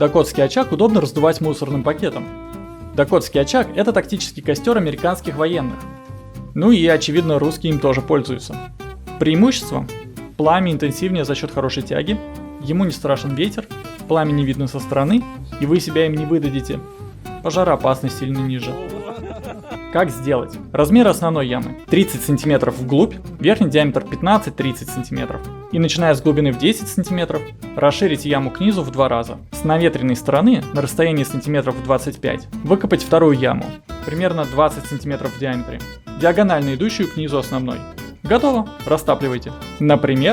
Дакотский очаг удобно раздувать мусорным пакетом. Дакотский очаг – это тактический костер американских военных. Ну и, очевидно, русские им тоже пользуются. Преимущество – пламя интенсивнее за счет хорошей тяги, ему не страшен ветер, пламя не видно со стороны, и вы себя им не выдадите. Пожароопасность сильно ниже. Как сделать? Размер основной ямы 30 см вглубь, верхний диаметр 15-30 см. И начиная с глубины в 10 см, расширить яму к низу в 2 раза. С наветренной стороны, на расстоянии сантиметров 25, выкопать вторую яму, примерно 20 см в диаметре, диагонально идущую к низу основной. Готово, растапливайте. Например,